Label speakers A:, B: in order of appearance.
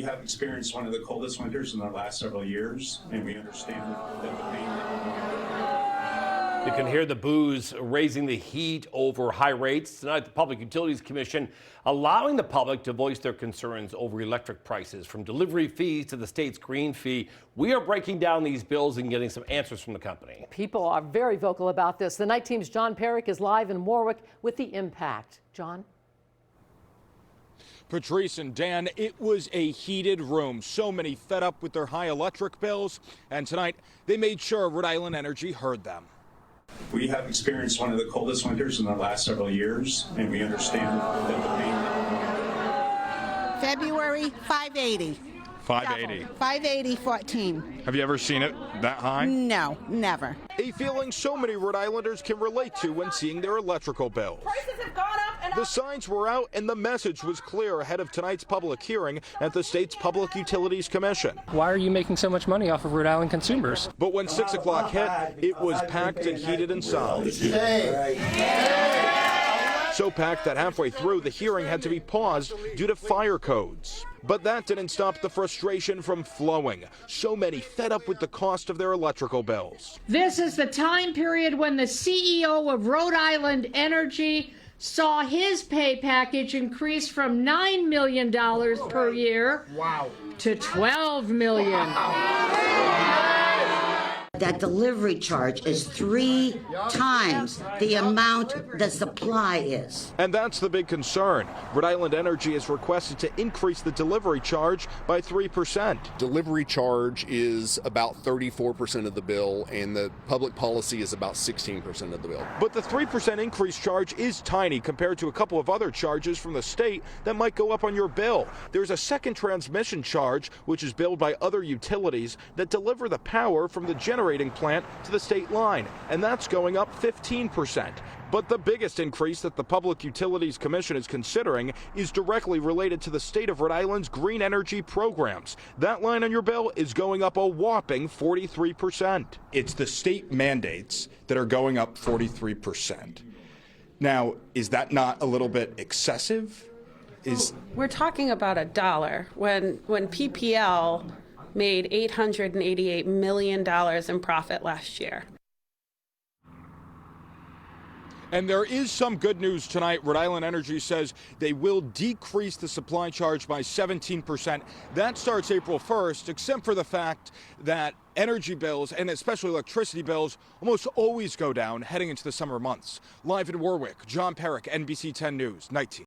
A: have experienced one of the coldest winters in the last several years, and we understand that the pain that
B: you can hear the boos raising the heat over high rates. Tonight, the Public Utilities Commission allowing the public to voice their concerns over electric prices, from delivery fees to the state's green fee. We are breaking down these bills and getting some answers from the company.
C: People are very vocal about this. The Night Team's John Perrick is live in Warwick with the impact. John?
D: Patrice and Dan, it was a heated room. So many fed up with their high electric bills. And tonight, they made sure Rhode Island Energy heard them.
A: we have experienced one of the coldest winters in the last several years, and we understand that the pain that
E: February, 580.
D: 580.
E: 580.14.
D: Have you ever seen it that high?
E: No, never.
D: A feeling so many Rhode Islanders can relate to when seeing their electrical bills.
E: Prices have gone up and
D: The signs were out and the message was clear ahead of tonight's public hearing at the state's Public Utilities Commission.
F: Why are you making so much money off of Rhode Island consumers?
D: But when 6 o'clock hit, it was packed and heated inside. So packed that halfway through, the hearing had to be paused due to fire codes. But that didn't stop the frustration from flowing. So many fed up with the cost of their electrical bills.
G: This is the time period when the CEO of Rhode Island Energy saw his pay package increase from $9 million per year to $12 million.
H: That delivery charge is 3 times the amount the supply is.
D: And that's the big concern. Rhode Island Energy has requested to increase the delivery charge by 3%.
I: Delivery charge is about 34% of the bill, and the public policy is about 16% of the bill.
D: But the 3% increase charge is tiny compared to a couple of other charges from the state that might go up on your bill. There's a second transmission charge, which is billed by other utilities that deliver the power from the generating plant to the state line, and that's going up 15%. But the biggest increase that the Public Utilities Commission is considering is directly related to the state of Rhode Island's green energy programs. That line on your bill is going up a whopping 43%.
J: It's the state mandates that are going up 43%. Now, is that not a little bit excessive?
K: We're talking about $1 when PPL made $888 million in profit last year.
D: And there is some good news tonight. Rhode Island Energy says they will decrease the supply charge by 17%. That starts April 1st, except for the fact that energy bills, and especially electricity bills, almost always go down heading into the summer months. Live in Warwick, John Perrick, NBC 10 News, Night Team.